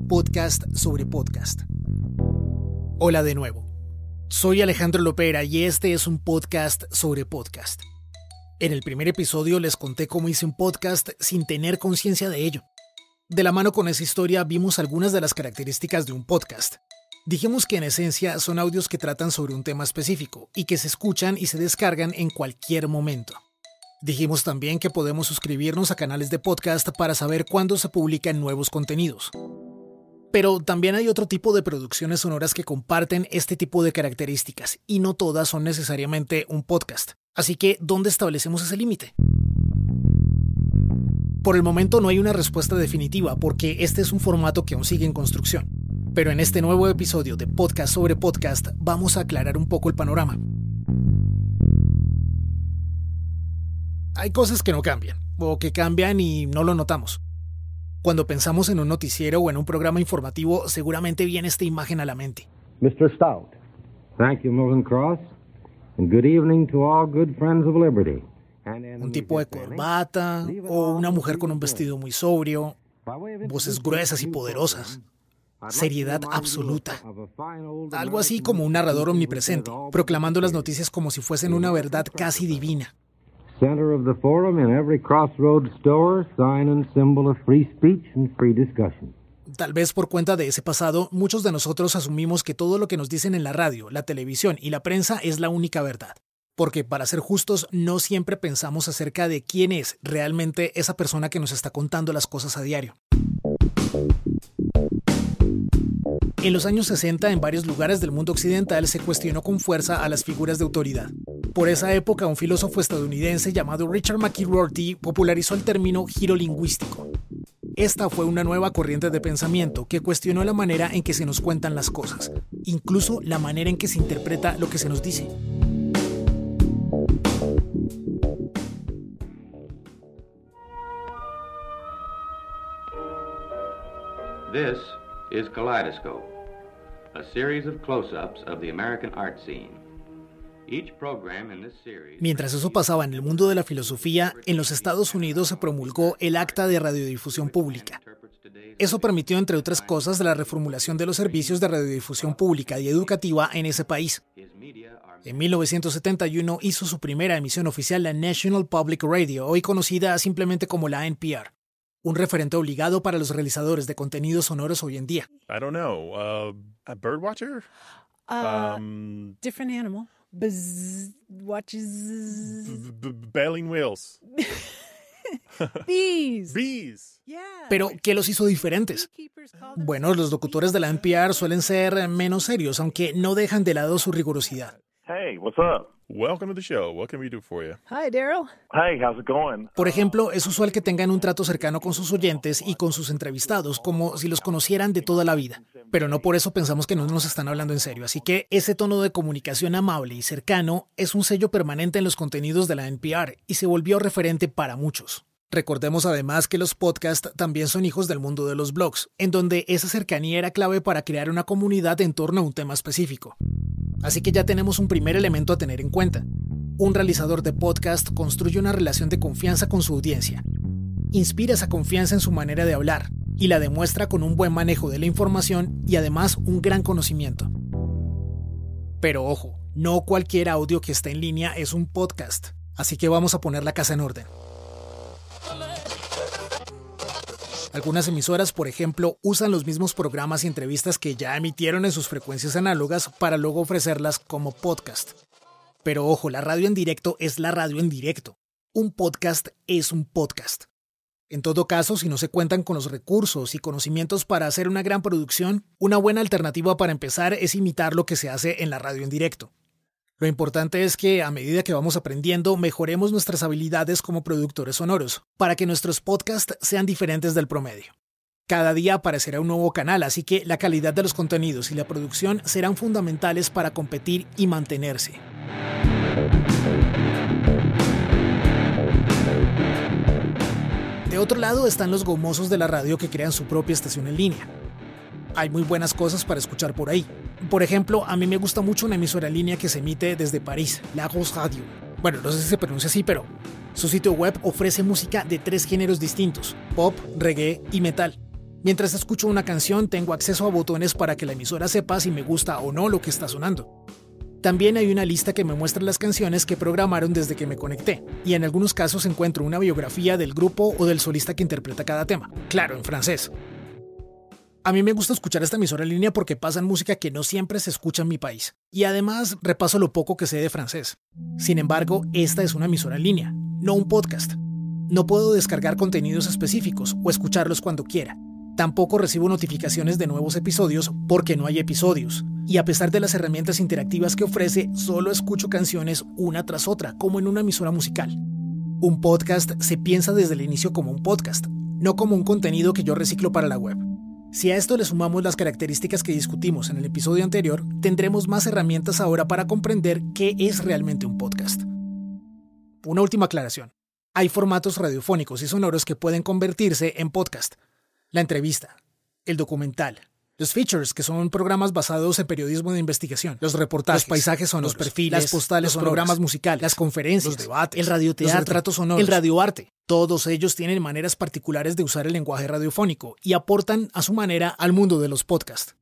podcast sobre podcast. Hola de nuevo. Soy Alejandro Lopera y este es un podcast sobre podcast. En el primer episodio les conté cómo hice un podcast sin tener conciencia de ello. De la mano con esa historia vimos algunas de las características de un podcast. Dijimos que en esencia son audios que tratan sobre un tema específico y que se escuchan y se descargan en cualquier momento. Dijimos también que podemos suscribirnos a canales de podcast para saber cuándo se publican nuevos contenidos. Pero también hay otro tipo de producciones sonoras que comparten este tipo de características y no todas son necesariamente un podcast. Así que, ¿dónde establecemos ese límite? Por el momento no hay una respuesta definitiva porque este es un formato que aún sigue en construcción. Pero en este nuevo episodio de Podcast sobre Podcast vamos a aclarar un poco el panorama. Hay cosas que no cambian, o que cambian y no lo notamos. Cuando pensamos en un noticiero o en un programa informativo, seguramente viene esta imagen a la mente. Mr. Stout. Thank you, Milton Cross. And good evening to all good friends of liberty. Un tipo de corbata, o una mujer con un vestido muy sobrio, voces gruesas y poderosas, seriedad absoluta. Algo así como un narrador omnipresente, proclamando las noticias como si fuesen una verdad casi divina. Center of the forum in every crossroads store, sign and symbol of free speech and free discussion. Tal vez por cuenta de ese pasado, muchos de nosotros asumimos que todo lo que nos dicen en la radio, la televisión y la prensa es la única verdad. Porque, para ser justos, no siempre pensamos acerca de quién es realmente esa persona que nos está contando las cosas a diario. En los años 60, en varios lugares del mundo occidental se cuestionó con fuerza a las figuras de autoridad. Por esa época, un filósofo estadounidense llamado Richard McKee-Rorty popularizó el término giro lingüístico. Esta fue una nueva corriente de pensamiento que cuestionó la manera en que se nos cuentan las cosas, incluso la manera en que se interpreta lo que se nos dice. This is Kaleidoscope, a series of close-ups of the American art scene. Each program in this series... Mientras eso pasaba en el mundo de la filosofía, en los Estados Unidos se promulgó el Acta de Radiodifusión Pública. Eso permitió, entre otras cosas, la reformulación de los servicios de radiodifusión pública y educativa en ese país. En 1971 hizo su primera emisión oficial la National Public Radio, hoy conocida simplemente como la NPR. Un referente obligado para los realizadores de contenidos sonoros hoy en día. I don't know. A bird watcher? Different animal. Buzz, watches. Bailing wheels. Bees. Bees. Yeah. Pero, ¿qué los hizo diferentes? Bueno, los locutores de la NPR suelen ser menos serios, aunque no dejan de lado su rigurosidad. Hey, what's up? Welcome to the show. What can we do for you? Hi, Daryl. Hey, how's it going? Por ejemplo, es usual que tengan un trato cercano con sus oyentes y con sus entrevistados, como si los conocieran de toda la vida. Pero no por eso pensamos que no nos están hablando en serio. Así que ese tono de comunicación amable y cercano es un sello permanente en los contenidos de la NPR y se volvió referente para muchos. Recordemos además que los podcasts también son hijos del mundo de los blogs, en donde esa cercanía era clave para crear una comunidad en torno a un tema específico. Así que ya tenemos un primer elemento a tener en cuenta. Un realizador de podcast construye una relación de confianza con su audiencia. Inspira esa confianza en su manera de hablar y la demuestra con un buen manejo de la información y además un gran conocimiento. Pero ojo, no cualquier audio que esté en línea es un podcast, así que vamos a poner la casa en orden. Algunas emisoras, por ejemplo, usan los mismos programas y entrevistas que ya emitieron en sus frecuencias análogas para luego ofrecerlas como podcast. Pero ojo, la radio en directo es la radio en directo. Un podcast es un podcast. En todo caso, si no se cuentan con los recursos y conocimientos para hacer una gran producción, una buena alternativa para empezar es imitar lo que se hace en la radio en directo. Lo importante es que, a medida que vamos aprendiendo, mejoremos nuestras habilidades como productores sonoros, para que nuestros podcasts sean diferentes del promedio. Cada día aparecerá un nuevo canal, así que la calidad de los contenidos y la producción serán fundamentales para competir y mantenerse. De otro lado están los gomosos de la radio que crean su propia estación en línea. Hay muy buenas cosas para escuchar por ahí. Por ejemplo, a mí me gusta mucho una emisora en línea que se emite desde París, La Rose Radio. Bueno, no sé si se pronuncia así, pero su sitio web ofrece música de 3 géneros distintos: pop, reggae y metal. Mientras escucho una canción, tengo acceso a botones para que la emisora sepa si me gusta o no lo que está sonando. También hay una lista que me muestra las canciones que programaron desde que me conecté, y en algunos casos encuentro una biografía del grupo o del solista que interpreta cada tema, claro, en francés. A mí me gusta escuchar esta emisora en línea porque pasan música que no siempre se escucha en mi país, y además repaso lo poco que sé de francés. Sin embargo, esta es una emisora en línea, no un podcast. No puedo descargar contenidos específicos o escucharlos cuando quiera. Tampoco recibo notificaciones de nuevos episodios porque no hay episodios. Y a pesar de las herramientas interactivas que ofrece, solo escucho canciones una tras otra, como en una emisora musical. Un podcast se piensa desde el inicio como un podcast, no como un contenido que yo reciclo para la web. Si a esto le sumamos las características que discutimos en el episodio anterior, tendremos más herramientas ahora para comprender qué es realmente un podcast. Una última aclaración. Hay formatos radiofónicos y sonoros que pueden convertirse en podcast. La entrevista, el documental, los features, que son programas basados en periodismo de investigación, los reportajes, los paisajes sonoros, los perfiles, las postales, los programas musicales, las conferencias, los debates, el radioteatro, los retratos sonoros, el radioarte. Todos ellos tienen maneras particulares de usar el lenguaje radiofónico y aportan a su manera al mundo de los podcasts.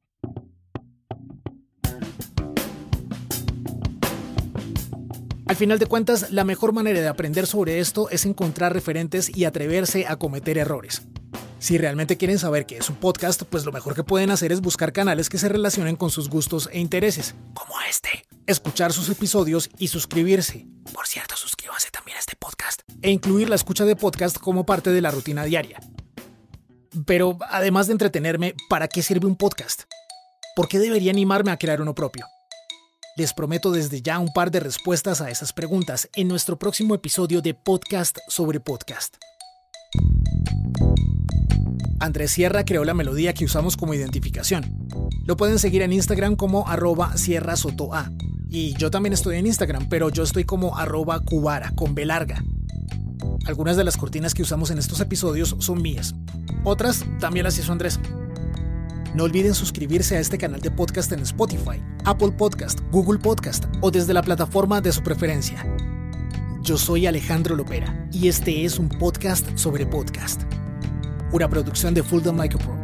Al final de cuentas, la mejor manera de aprender sobre esto es encontrar referentes y atreverse a cometer errores. Si realmente quieren saber qué es un podcast, pues lo mejor que pueden hacer es buscar canales que se relacionen con sus gustos e intereses, como este. Escuchar sus episodios y suscribirse. Por cierto, suscríbanse también a este podcast. E incluir la escucha de podcast como parte de la rutina diaria. Pero además de entretenerme, ¿para qué sirve un podcast? ¿Por qué debería animarme a crear uno propio? Les prometo desde ya un par de respuestas a esas preguntas en nuestro próximo episodio de Podcast sobre Podcast. Andrés Sierra creó la melodía que usamos como identificación. Lo pueden seguir en Instagram como @SierraSotoA. Y yo también estoy en Instagram, pero yo estoy como @Cubara, con B larga. Algunas de las cortinas que usamos en estos episodios son mías. Otras también las hizo Andrés. No olviden suscribirse a este canal de podcast en Spotify, Apple Podcast, Google Podcast o desde la plataforma de su preferencia. Yo soy Alejandro Lopera y este es un podcast sobre podcast. Una producción de Fulton Micropro.